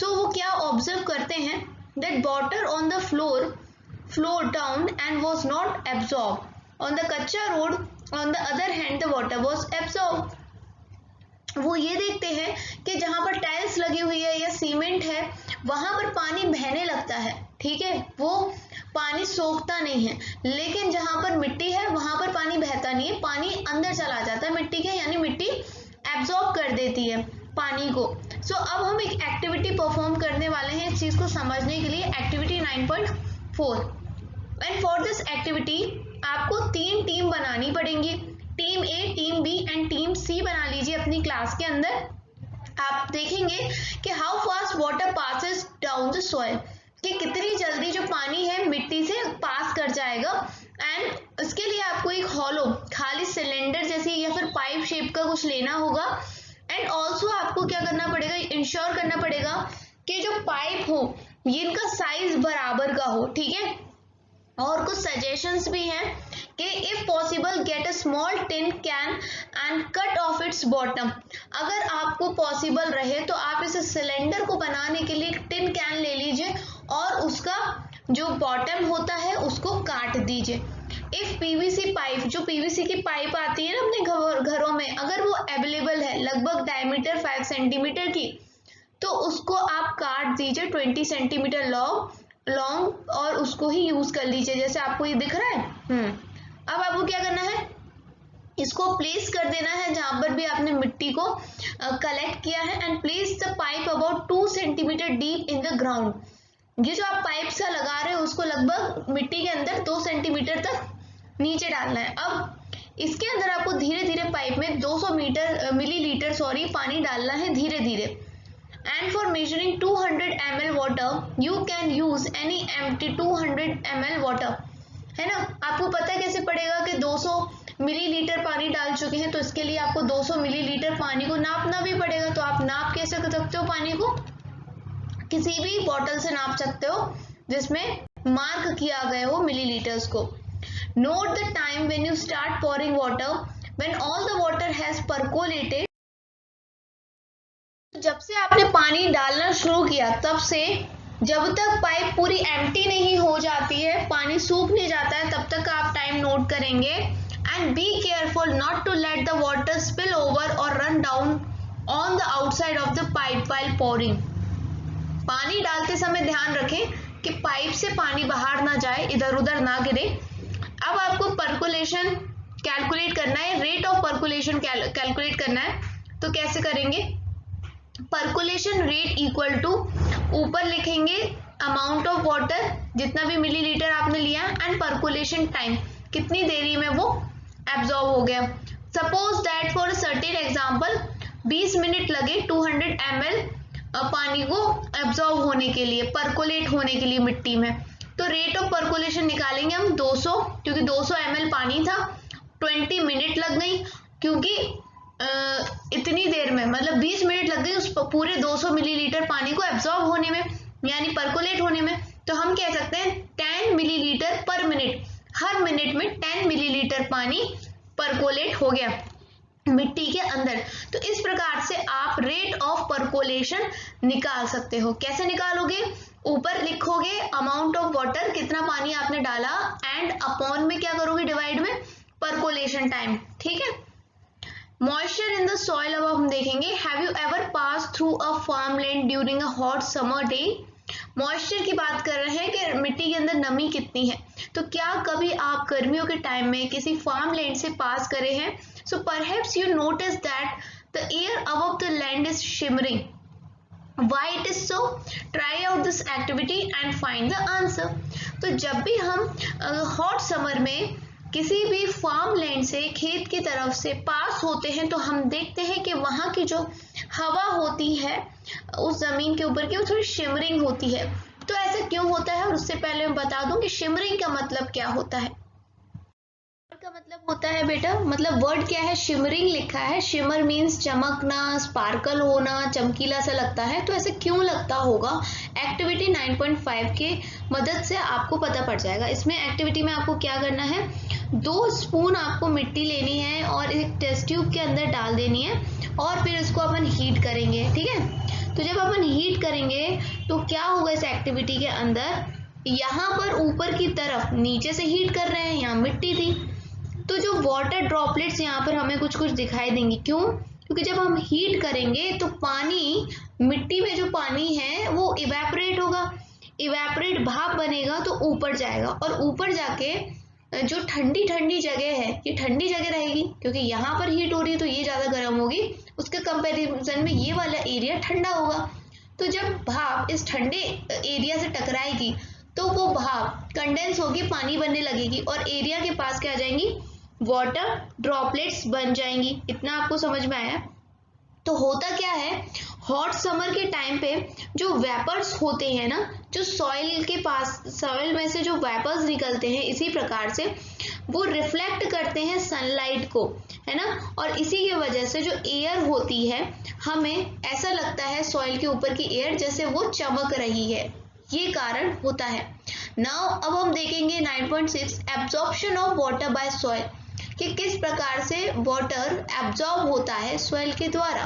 वो क्या ऑब्जर्व करते हैं, that water on the floor flow down and was not absorb on the kachcha road, on the other hand the water was absorb. वो ये देखते हैं कि जहां पर टाइल्स लगी हुई है या सीमेंट है वहां पर पानी बहने लगता है, ठीक है, वो पानी सोखता नहीं है। लेकिन जहां पर मिट्टी है वहां पर पानी बहता नहीं है, पानी अंदर चला जाता है मिट्टी के, यानी मिट्टी एब्जॉर्ब कर देती है पानी को। अब हम एक एक्टिविटी परफॉर्म करने वाले हैं इस चीज को समझने के लिए, activity 9.4। And for this activity आपको 3 टीम बनानी पड़ेंगी, team A, team B and team C बना लीजिए अपनी क्लास के अंदर। आप देखेंगे कि how fast water passes down the soil, कि कितनी जल्दी जो पानी है मिट्टी से पास कर जाएगा। एंड इसके लिए आपको एक हॉलो खाली सिलेंडर जैसी या फिर पाइप शेप का कुछ लेना होगा। एंड ऑल्सो आपको क्या करना पड़ेगा, इंश्योर करना पड़ेगा कि जो पाइप हो ये इनका साइज बराबर का हो, ठीक है। और कुछ सजेशंस भी हैं कि if possible get a small tin can and cut of its bottom. अगर आपको पॉसिबल रहे तो आप इस सिलेंडर को बनाने के लिए एक टिन कैन ले लीजिए और उसका जो बॉटम होता है उसको काट दीजिए। इफ पीवीसी पाइप, जो पीवीसी की पाइप आती है ना अपने घरों में, अगर वो अवेलेबल है लगभग डायमीटर 5 सेंटीमीटर की, तो उसको आप काट दीजिए 20 सेंटीमीटर लॉन्ग और उसको ही यूज कर लीजिए, जैसे आपको ये दिख रहा है। अब आपको क्या करना है, इसको प्लेस कर देना है जहां पर भी आपने मिट्टी को कलेक्ट किया है, and place the pipe about 2 centimetre deep in the ground. ये जो आप पाइप सा लगा रहे हो उसको लगभग मिट्टी के अंदर 2 सेंटीमीटर तक नीचे डालना है। अब इसके अंदर आपको धीरे धीरे पाइप में 200 मिलीलीटर पानी डालना है धीरे धीरे। And for measuring 200 ml water you can use any empty 200 ml water, है ना। आपको पता है कैसे पड़ेगा कि 200 मिलीलीटर पानी डाल चुके हैं, तो इसके लिए आपको 200 मिलीलीटर पानी को नापना भी पड़ेगा। तो आप नाप कैसे कर सकते हो, पानी को किसी भी बॉटल से नाप सकते हो जिसमें मार्क किया गया हो मिलीलीटर्स को। Note the time when you start pouring water, when all the water has percolated. जब से आपने पानी डालना शुरू किया तब से जब तक पाइप पूरी एम्प्टी नहीं हो जाती है, पानी सूख नहीं जाता है, तब तक आप टाइम नोट करेंगे। And be careful not to let the water spill over or run down on the outside of the pipe while pouring। पानी डालते समय ध्यान रखें कि पाइप से पानी बाहर ना जाए, इधर उधर ना गिरे। अब आपको परकोलेशन कैलकुलेट करना है, रेट ऑफ परकोलेशन कैलकुलेट करना है। तो कैसे करेंगे? परकोलेशन रेट इक्वल टू, ऊपर लिखेंगे अमाउंट ऑफ वाटर, जितना भी मिलीलीटर आपने लिया, एंड परकोलेशन टाइम, कितनी देरी में वो एब्जॉर्ब हो गया। Suppose that for certain example 20 minute लगे 200 ml पानी को एब्जॉर्ब होने के लिए, परकोलेट होने के लिए मिट्टी में। तो रेट ऑफ परकोलेशन निकालेंगे हम 200, क्योंकि 200 ml पानी था, 20 मिनट लग गई, क्योंकि इतनी देर में मतलब 20 मिनट लग गई उस पूरे 200 मिलीलीटर पानी को एब्जॉर्ब होने में, यानी परकोलेट होने में। तो हम कह सकते हैं 10 मिलीलीटर पर मिनट, हर मिनट में 10 मिलीलीटर पानी परकोलेट हो गया मिट्टी के अंदर। तो इस प्रकार से आप रेट ऑफ परकोलेशन निकाल सकते हो। कैसे निकालोगे? ऊपर लिखोगे अमाउंट ऑफ वाटर, कितना पानी आपने डाला, एंड अपॉन में क्या करोगे? डिवाइड में परकोलेशन टाइम। ठीक है। मॉइस्चर इन द सॉइल, अब हम देखेंगे। Have you ever pass through a farm land during a hot summer day? Moisture की बात कर रहे हैं कि मिट्टी के अंदर नमी कितनी है। तो क्या कभी आप गर्मियों के टाइम में किसी फार्म लैंड से पास करे हैं? So perhaps you notice that the air above the land is shimmering. Why it is so? Try out this activity and find the answer. तो जब भी हम हॉट समर में किसी भी फार्म लैंड से, खेत की तरफ से पास होते हैं, तो हम देखते हैं कि वहाँ की जो हवा होती है उस जमीन के ऊपर की, वो थोड़ी शिमरिंग होती है। तो ऐसा क्यों होता है? और उससे पहले मैं बता दूं कि शिमरिंग का मतलब क्या होता है। का मतलब होता है बेटा, मतलब वर्ड क्या है? शिमरिंग लिखा है। शिमर मीन्स चमकना, स्पार्कल होना, चमकीला सा लगता है। तो ऐसे क्यों लगता होगा? एक्टिविटी 9.5 के मदद से आपको पता पड़ जाएगा। इसमें एक्टिविटी में आपको क्या करना है? 2 स्पून आपको मिट्टी लेनी है और एक टेस्ट ट्यूब के अंदर डाल देनी है, और फिर इसको अपन हीट करेंगे। ठीक है। तो जब अपन हीट करेंगे तो क्या होगा इस एक्टिविटी के अंदर? यहाँ पर ऊपर की तरफ, नीचे से हीट कर रहे हैं, यहाँ मिट्टी थी, तो जो वाटर ड्रॉपलेट्स यहाँ पर हमें कुछ कुछ दिखाई देंगी। क्यों? क्योंकि जब हम हीट करेंगे तो पानी, मिट्टी में जो पानी है वो इवेपोरेट होगा, इवेपोरेट भाप बनेगा, तो ऊपर जाएगा, और ऊपर जाके जो ठंडी ठंडी जगह है, ये ठंडी जगह रहेगी, क्योंकि यहाँ पर हीट हो रही है तो ये ज़्यादा गर्म होगी, उसके कंपेरिजन में ये वाला एरिया ठंडा होगा। तो जब भाप इस ठंडे एरिया से टकराएगी तो वो भाप कंडेंस होगी, पानी बनने लगेगी, और एरिया के पास क्या आ जाएंगी? वाटर ड्रॉपलेट्स बन जाएंगी। इतना आपको समझ में आया? तो होता क्या है, हॉट समर के टाइम पे जो वेपर्स होते हैं ना, जो सॉइल के पास, सॉइल में से जो वेपर्स निकलते हैं, इसी प्रकार से वो रिफ्लेक्ट करते हैं सनलाइट को, है ना, और इसी की वजह से जो एयर होती है, हमें ऐसा लगता है सॉइल के ऊपर की एयर जैसे वो चमक रही है, ये कारण होता है। नाउ अब हम देखेंगे 9.6 absorption of water bye soil, कि किस प्रकार से वाटर एब्जॉर्ब होता है सॉइल के द्वारा।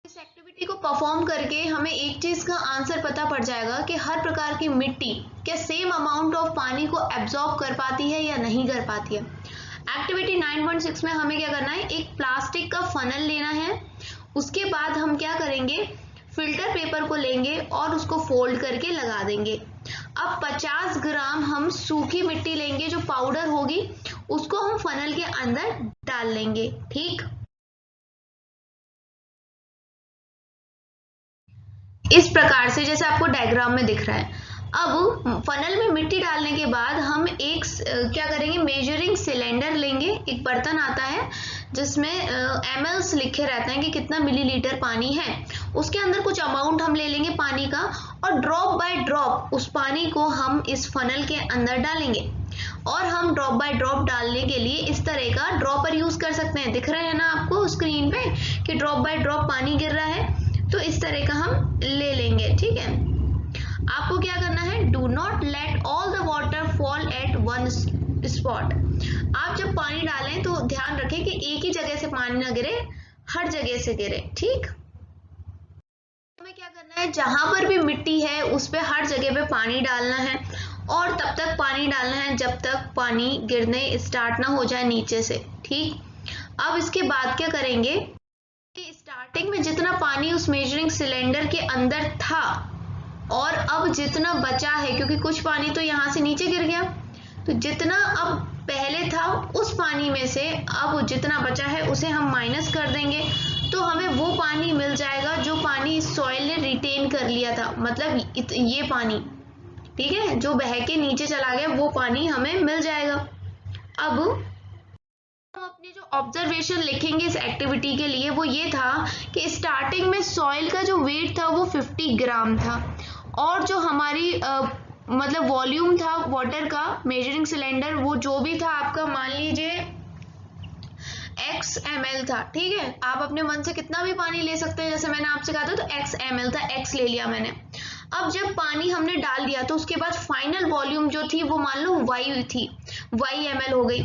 इस एक्टिविटी को परफॉर्म करके हमें एक चीज का आंसर पता पड़ जाएगा कि हर प्रकार की मिट्टी क्या सेम अमाउंट ऑफ पानी को एब्जॉर्ब कर पाती है या नहीं कर पाती है। एक्टिविटी 9.6 में हमें क्या करना है? एक प्लास्टिक का फनल लेना है। उसके बाद हम क्या करेंगे? फिल्टर पेपर को लेंगे और उसको फोल्ड करके लगा देंगे। अब 50 ग्राम हम सूखी मिट्टी लेंगे, जो पाउडर होगी, उसको हम फनल के अंदर डाल लेंगे। ठीक, इस प्रकार से, जैसे आपको डायग्राम में दिख रहा है। अब फनल में मिट्टी डालने के बाद हम एक क्या करेंगे? मेजरिंग सिलेंडर लेंगे। एक बर्तन आता है जिसमें mls लिखे रहते हैं कि कितना मिलीलीटर पानी है। उसके अंदर कुछ अमाउंट हम ले लेंगे पानी का, और ड्रॉप बाय ड्रॉप उस पानी को हम इस फनल के अंदर डालेंगे। और हम ड्रॉप बाय ड्रॉप डालने के लिए इस तरह का ड्रॉपर यूज कर सकते हैं। दिख रहा है ना आपको स्क्रीन पे कि ड्रॉप बाय ड्रॉप पानी गिर रहा है, तो इस तरह का हम ले लेंगे। ठीक है। आपको क्या करना है? Do not let all the water fall eight one spot. आप जब पानी डालें तो ध्यान रखें कि एक ही जगह से पानी ना गिरे, हर जगह से गिरे। ठीक, हमें क्या करना है? जहां पर भी मिट्टी है उस पे हर जगह पे पानी डालना है, और तब तक पानी डालना है जब तक पानी गिरने स्टार्ट ना हो जाए नीचे से। ठीक, अब इसके बाद क्या करेंगे? स्टार्टिंग में जितना पानी उस मेजरिंग सिलेंडर के अंदर था और अब जितना बचा है, क्योंकि कुछ पानी तो यहाँ से नीचे गिर गया, तो जितना अब पहले था उस पानी में से अब जितना बचा है उसे हम माइनस कर देंगे, तो हमें वो पानी मिल जाएगा जो पानी सॉइल ने रिटेन कर लिया था, मतलब ये पानी, ठीक है, जो बह के नीचे चला गया वो पानी हमें मिल जाएगा। अब हम अपने जो ऑब्जर्वेशन लिखेंगे इस एक्टिविटी के लिए वो ये था कि स्टार्टिंग में सॉइल का जो वेट था वो 50 ग्राम था, और जो हमारी मतलब वॉल्यूम था वाटर का, मेजरिंग सिलेंडर, वो जो भी था आपका, मान लीजिए x ml था, ठीक है, आप अपने मन से कितना भी पानी ले सकते हैं, जैसे मैंने आपसे कहा था, तो x ml था, x ले लिया मैंने। अब जब पानी हमने डाल दिया तो उसके बाद फाइनल वॉल्यूम जो थी वो मान लो y थी, y ml हो गई।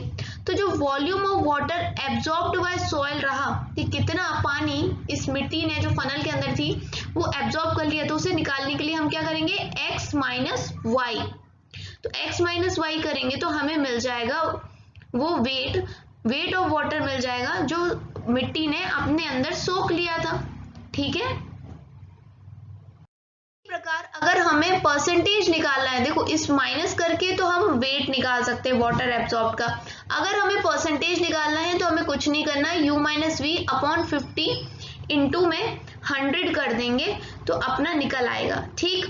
तो जो volume of water absorbed bye soil रहा कि कितना पानी इस मिट्टी ने जो फनल के अंदर थी वो एब्जॉर्ब कर लिया, तो उसे निकालने के लिए हम क्या करेंगे, x माइनस वाई। तो x माइनस वाई करेंगे तो हमें मिल जाएगा वो वेट ऑफ वाटर मिल जाएगा जो मिट्टी ने अपने अंदर सोख लिया था, ठीक है। इस प्रकार अगर हमें परसेंटेज निकालना है, देखो इस माइनस करके तो हम वेट निकाल सकते हैं वाटर एब्जॉर्ब का, अगर हमें परसेंटेज निकालना है तो हमें कुछ नहीं करना, u minus v upon 50 into में 100 कर देंगे तो अपना निकल आएगा, ठीक।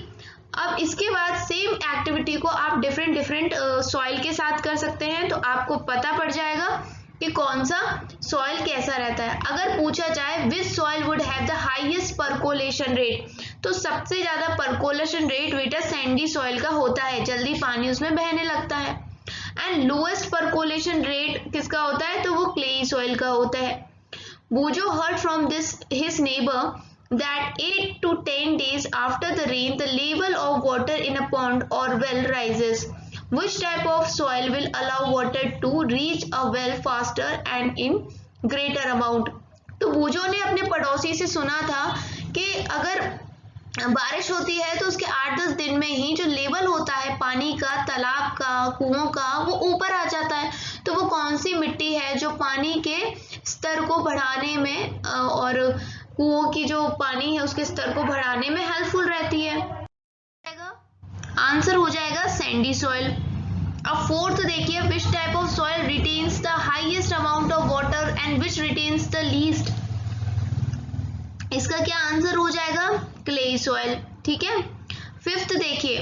अब इसके बाद सेम एक्टिविटी को आप डिफरेंट सॉइल के साथ कर सकते हैं, तो आपको पता पड़ जाएगा कि कौन सा सॉइल कैसा रहता है। अगर पूछा जाए विच soil would have the highest percolation rate, तो सबसे ज्यादा परकोलेशन रेट बेटा सैंडी सॉइल का होता है, जल्दी पानी उसमें बहने लगता है। एंड लोएस्ट परकोलेशन रेट किसका होता है, तो वो क्लेई सॉइल का होता है। Bujo heard from his neighbor that 8 to 10 days after the rain, the level of water in a pond or well rises. Which type of soil will allow water to reach a well faster and in greater amount? तो बूजो ने अपने पड़ोसी से सुना था कि अगर बारिश होती है तो उसके 8-10 दिन में ही जो लेवल होता है पानी का, तालाब का, कुओं का, वो ऊपर आ जाता है। तो वो कौन सी मिट्टी है जो पानी के स्तर को बढ़ाने में और कुओं की जो पानी है उसके स्तर को बढ़ाने में हेल्पफुल रहती है। आंसर हो जाएगा सैंडी सॉइल। अब फोर्थ देखिए, which type of soil retains the highest amount of water and which retains the least. इसका क्या आंसर हो जाएगा, क्ले सॉइल, ठीक है। फिफ्थ देखिए,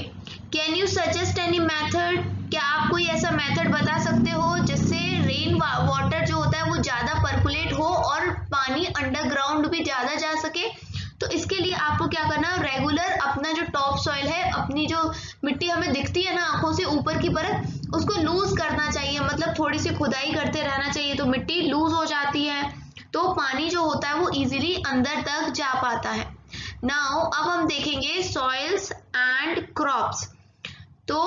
can you suggest any method, क्या आप कोई ऐसा मेथड बता सकते हो जिससे रेन वाटर जो होता है वो ज्यादा पर्कुलेट हो और पानी अंडरग्राउंड भी ज्यादा जा सके। तो इसके लिए आपको क्या करना, रेगुलर अपना जो टॉप सॉइल है, अपनी जो मिट्टी हमें दिखती है ना आंखों से ऊपर की परत, उसको लूज करना चाहिए, मतलब थोड़ी सी खुदाई करते रहना चाहिए, तो मिट्टी लूज हो जाती है, तो पानी जो होता है वो इजीली अंदर तक जा पाता है। नाउ अब हम देखेंगे सॉइल्स एंड क्रॉप्स। तो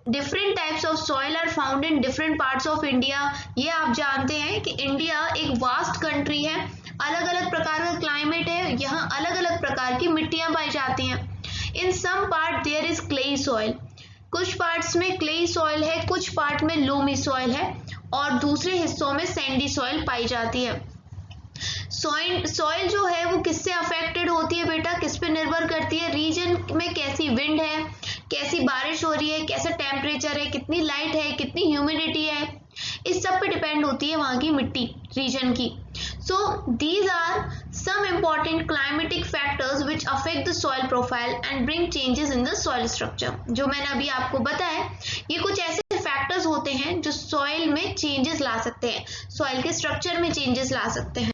different types of soil are found in different parts of India. ये आप जानते हैं कि इंडिया एक वास्ट कंट्री है, अलग अलग प्रकार का क्लाइमेट है, यहाँ अलग अलग प्रकार की मिट्टियां पाई जाती हैं। In some part there is clayey soil, कुछ पार्ट्स में क्लेई सॉइल है, कुछ पार्ट में लोमी सॉइल है, और दूसरे हिस्सों में सैंडी सॉइल पाई जाती है। सॉइल जो है वो किससे अफेक्टेड होती है बेटा, किस पे निर्भर करती है, रीजन में कैसी विंड है, कैसी बारिश हो रही है, कैसा टेम्परेचर है, कितनी लाइट है, कितनी ह्यूमिडिटी है, इस सब पे डिपेंड होती है वहां की मिट्टी रीजन की। So these are some important climatic factors which affect the soil profile and bring changes in the soil structure. जो मैंने अभी आपको बताया, ये कुछ ऐसे फैक्टर्स होते हैं जो सॉइल में चेंजेस ला सकते हैं, सॉइल के स्ट्रक्चर में चेंजेस ला सकते हैं।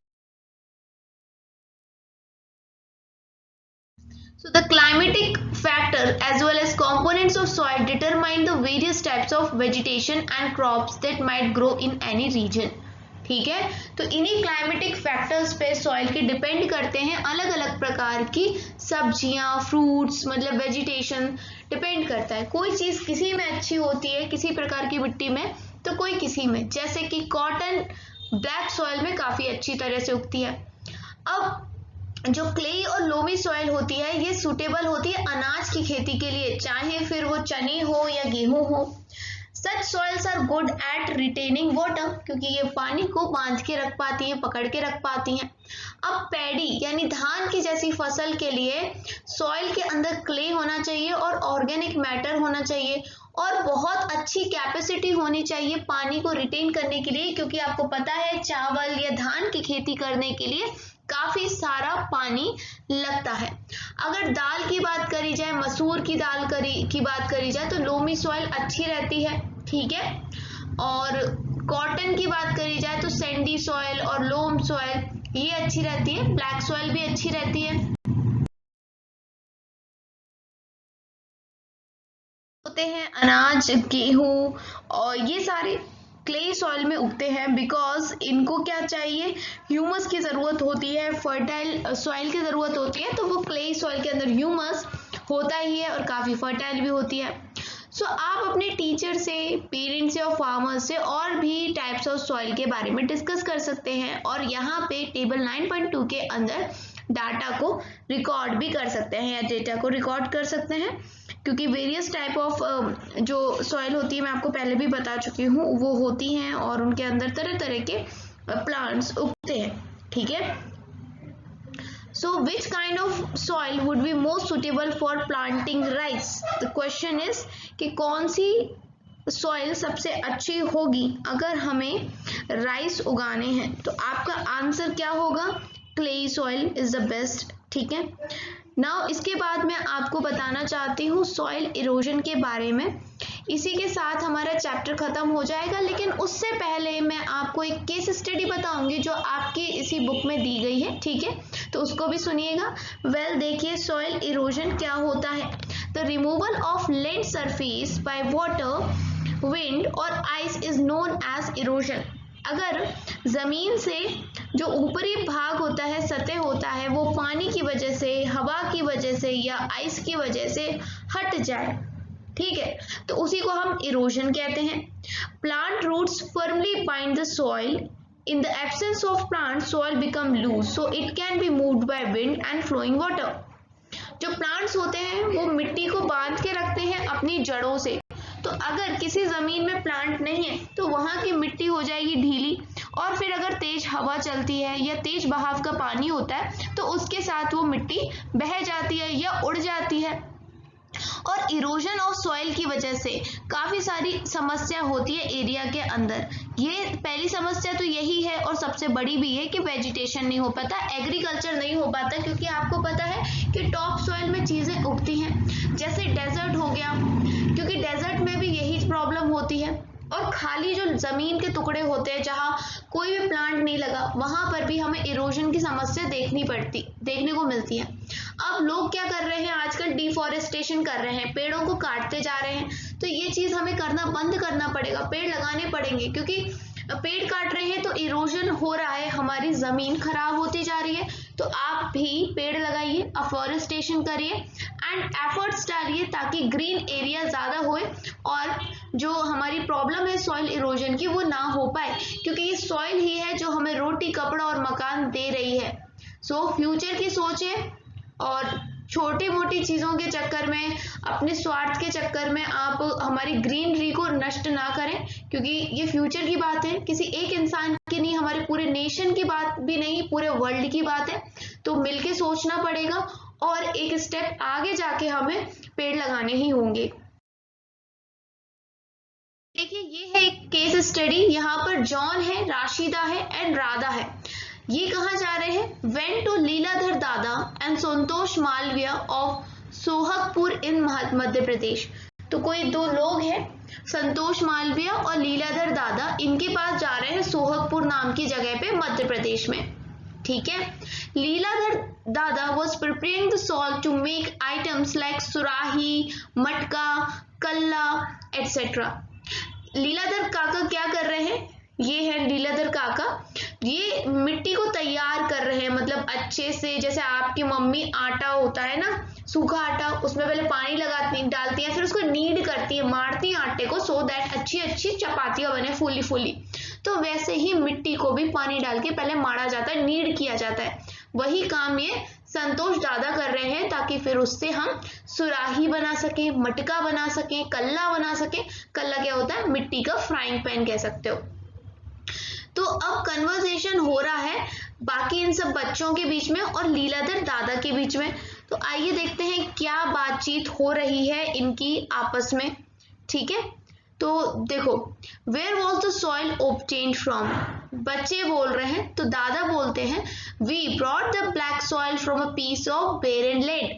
So the climatic factor as well as components of soil determine the various types of vegetation and crops that might grow in any region. ठीक है, तो इन्हीं क्लाइमेटिक फैक्टर्स पे सॉइल के डिपेंड करते हैं अलग अलग प्रकार की सब्जियां, फ्रूट्स, मतलब वेजिटेशन डिपेंड करता है। कोई चीज किसी में अच्छी होती है किसी प्रकार की मिट्टी में, तो कोई किसी में, जैसे कि कॉटन ब्लैक सॉइल में काफी अच्छी तरह से उगती है। अब जो क्ले और लोमी सॉइल होती है ये सूटेबल होती है अनाज की खेती के लिए, चाहे फिर वो चने हो या गेहूं हो। Such soils are good at retaining water, क्योंकि ये पानी को बांध के रख पाती हैं, पकड़ के रख पाती हैं। अब पैडी यानी धान की जैसी फसल के लिए सॉइल के अंदर क्ले होना चाहिए और ऑर्गेनिक मैटर होना चाहिए और बहुत अच्छी कैपेसिटी होनी चाहिए पानी को रिटेन करने के लिए, क्योंकि आपको पता है चावल या धान की खेती करने के लिए काफी सारा पानी लगता है। अगर दाल की बात करी जाए, मसूर की दाल की बात करी जाए तो लोमी सॉइल अच्छी रहती है, ठीक है। और कॉटन की बात करी जाए तो सैंडी सॉइल और लोम सॉइल ये अच्छी रहती है, ब्लैक सॉइल भी अच्छी रहती है। होते हैं अनाज, गेहूं और ये सारे क्ले सॉइल में उगते हैं, बिकॉज इनको क्या चाहिए, ह्यूमस की ज़रूरत होती है, फर्टाइल सॉइल की ज़रूरत होती है, तो वो क्ले सॉइल के अंदर ह्यूमस होता ही है और काफ़ी फर्टाइल भी होती है। सो आप अपने टीचर से, पेरेंट्स से और फार्मर्स से और भी टाइप्स ऑफ सॉइल के बारे में डिस्कस कर सकते हैं और यहाँ पे टेबल 9.2 के अंदर डाटा को रिकॉर्ड भी कर सकते हैं या डेटा को रिकॉर्ड कर सकते हैं, क्योंकि वेरियस टाइप ऑफ जो सॉइल होती है मैं आपको पहले भी बता चुकी हूँ वो होती हैं और उनके अंदर तरह तरह के प्लांट्स उगते हैं, ठीक है। So which kind of soil would be most suitable for planting rice? The question is कि कौन सी सॉइल सबसे अच्छी होगी अगर हमें राइस उगाने हैं, तो आपका आंसर क्या होगा, clay soil is the best, ठीक है। नाउ इसके बाद मैं आपको बताना चाहती हूँ सॉइल इरोजन के बारे में। इसी के साथ हमारा चैप्टर खत्म हो जाएगा, लेकिन उससे पहले मैं आपको एक केस स्टडी बताऊंगी जो आपकी इसी बुक में दी गई है, ठीक है, तो उसको भी सुनिएगा। वेल देखिए सॉइल इरोजन क्या होता है। The removal of land surface by water, wind और ice is known as erosion. अगर जमीन से जो ऊपरी भाग होता है, सतह होता है, वो पानी की वजह से, हवा की वजह से या आइस की वजह से हट जाए, ठीक है, तो उसी को हम इरोजन कहते हैं। Plant roots firmly bind the soil. In the absence of plant soil become loose so it can be moved by wind and flowing water. जो प्लांट्स होते हैं वो मिट्टी को बांध के रखते हैं अपनी जड़ों से, तो अगर किसी जमीन में प्लांट नहीं है तो वहां की मिट्टी हो जाएगी ढीली, और फिर अगर तेज हवा चलती है या तेज बहाव का पानी होता है तो उसके साथ वो मिट्टी बह जाती है या उड़ जाती है। और इरोजन ऑफ सॉइल की वजह से काफी सारी समस्या होती है एरिया के अंदर। ये पहली समस्या तो यही है और सबसे बड़ी भी है कि वेजिटेशन नहीं हो पाता, एग्रीकल्चर नहीं हो पाता, क्योंकि आपको पता है कि टॉप सॉइल में चीजें उगती हैं, जैसे डेजर्ट हो गया, क्योंकि डेजर्ट में भी यही प्रॉब्लम होती है। और खाली जो जमीन के टुकड़े होते हैं जहाँ कोई भी प्लांट नहीं लगा, वहां पर भी हमें इरोजन की समस्या देखने को मिलती है। अब लोग क्या कर रहे हैं आजकल, डिफॉरेस्टेशन कर रहे हैं, पेड़ों को काटते जा रहे हैं, तो ये चीज हमें करना बंद करना पड़ेगा, पेड़ लगाने पड़ेंगे, क्योंकि पेड़ काट रहे हैं तो इरोजन हो रहा है, हमारी जमीन खराब होती जा रही है। तो आप भी पेड़ लगाइए, अफॉरेस्टेशन करिए एंड एफर्ट्स डालिए ताकि ग्रीन एरिया ज्यादा होए और जो हमारी प्रॉब्लम है सॉइल इरोजन की वो ना हो पाए, क्योंकि ये सॉइल ही है जो हमें रोटी, कपड़ा और मकान दे रही है। सो फ्यूचर की सोचे और छोटी मोटी चीजों के चक्कर में, अपने स्वार्थ के चक्कर में आप हमारी ग्रीनरी को नष्ट ना करें, क्योंकि ये फ्यूचर की बात है, किसी एक इंसान की नहीं, हमारे पूरे नेशन की बात भी नहीं, पूरे वर्ल्ड की बात है। तो मिलके सोचना पड़ेगा और एक स्टेप आगे जाके हमें पेड़ लगाने ही होंगे। देखिए ये है एक केस स्टडी, यहाँ पर जॉन है, राशिदा है एंड राधा है। ये कहाँ जा रहे हैं, went to Leeladhar Dada and Santosh Malviya of Sohagpur in Madhya Pradesh. तो कोई दो लोग हैं, संतोष मालविया और लीलाधर दादा, इनके पास जा रहे हैं सोहागपुर नाम की जगह पे मध्य प्रदेश में, ठीक है। लीलाधर दादा was preparing the salt to make items like सुराही, मटका, कल्ला etc. लीलाधर काका क्या कर रहे हैं, ये है लीलाधर काका, ये मिट्टी को तैयार कर रहे हैं, मतलब अच्छे से, जैसे आपकी मम्मी आटा होता है ना, सूखा आटा, उसमें पहले पानी डालती हैं, फिर उसको नीड करती है, मारती हैं आटे को, सो दैट अच्छी अच्छी चपातियां बने फूली फूली। तो वैसे ही मिट्टी को भी पानी डाल के पहले मारा जाता है, नीड किया जाता है। वही काम ये संतोष दादा कर रहे हैं ताकि फिर उससे हम सुराही बना सकें, मटका बना सकें, कल्ला बना सकें। कल्ला क्या होता है, मिट्टी का फ्राइंग पैन कह सकते हो। तो अब कन्वर्सेशन हो रहा है बाकी इन सब बच्चों के बीच में और लीलाधर दादा के बीच में। तो आइए देखते हैं क्या बातचीत हो रही है इनकी आपस में। ठीक है, तो देखो, where was the soil obtained from, बच्चे बोल रहे हैं तो दादा बोलते हैं we brought the black soil from a piece of barren land,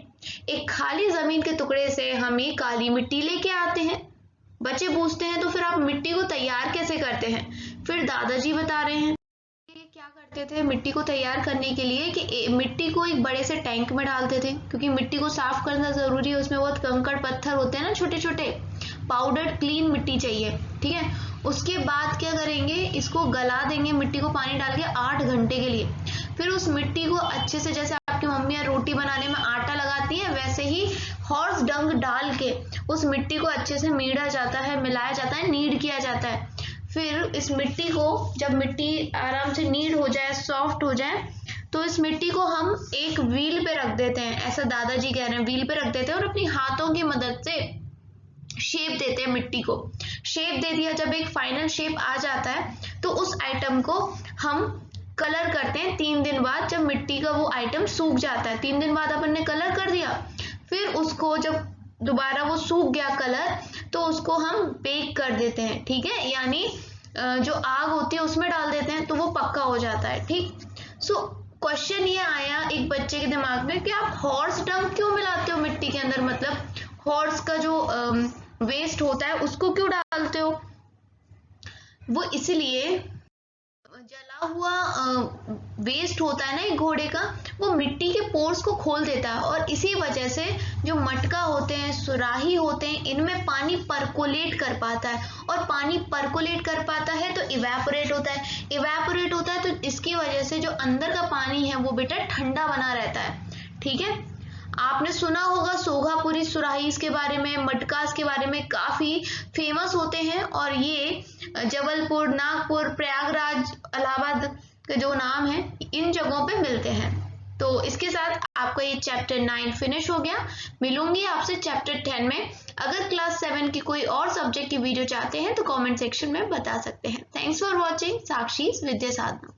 एक खाली जमीन के टुकड़े से हम ये काली मिट्टी लेके आते हैं। बच्चे पूछते हैं तो फिर आप मिट्टी को तैयार कैसे करते हैं? फिर दादाजी बता रहे हैं ये क्या करते थे मिट्टी को तैयार करने के लिए कि मिट्टी को एक बड़े से टैंक में डालते थे, क्योंकि मिट्टी को साफ करना जरूरी है, उसमें बहुत कंकड़ पत्थर होते हैं ना छोटे छोटे, पाउडर क्लीन मिट्टी चाहिए। ठीक है, उसके बाद क्या करेंगे, इसको गला देंगे मिट्टी को पानी डाल के 8 घंटे के लिए। फिर उस मिट्टी को अच्छे से, जैसे आपकी मम्मियाँ रोटी बनाने में आटा लगाती हैं, वैसे ही हॉर्स डंग डाल के उस मिट्टी को अच्छे से मीड़ा जाता है, मिलाया जाता है, नीड किया जाता है। फिर इस मिट्टी को, जब मिट्टी आराम से नीड हो जाए, सॉफ्ट हो जाए, तो इस मिट्टी को हम एक व्हील पे रख देते हैं, ऐसा दादाजी कह रहे हैं, व्हील पे रख देते हैं और अपनी हाथों की मदद से शेप देते हैं। मिट्टी को शेप दे दिया, जब एक फाइनल शेप आ जाता है तो उस आइटम को हम कलर करते हैं 3 दिन बाद, जब मिट्टी का वो आइटम सूख जाता है। 3 दिन बाद अपन ने कलर कर दिया, फिर उसको जब दोबारा वो सूख गया कलर, तो उसको हम बेक कर देते हैं। ठीक है, यानी जो आग होती है उसमें डाल देते हैं तो वो पक्का हो जाता है। ठीक, सो क्वेश्चन ये आया एक बच्चे के दिमाग में कि आप हॉर्स डंग क्यों मिलाते हो मिट्टी के अंदर, मतलब हॉर्स का जो वेस्ट होता है उसको क्यों डालते हो? वो इसलिए, जला हुआ वेस्ट होता है ना एक घोड़े का, वो मिट्टी के पोर्स को खोल देता है और इसी वजह से जो मटका होते हैं, सुराही होते हैं, इनमें पानी परकोलेट कर पाता है, और पानी परकोलेट कर पाता है तो इवेपोरेट होता है, इवेपोरेट होता है तो इसकी वजह से जो अंदर का पानी है वो बेटा ठंडा बना रहता है। ठीक है, आपने सुना होगा सोगापुरी सुराहीस के बारे में, मटकास के बारे में, काफी फेमस होते हैं और ये जबलपुर, नागपुर, प्रयागराज, इलाहाबाद का जो नाम है, इन जगहों पे मिलते हैं। तो इसके साथ आपका ये चैप्टर 9 फिनिश हो गया। मिलूंगी आपसे चैप्टर 10 में। अगर क्लास 7 की कोई और सब्जेक्ट की वीडियो चाहते हैं तो कमेंट सेक्शन में बता सकते हैं। Thanks for watching. Sakshi Vidya Sadhana.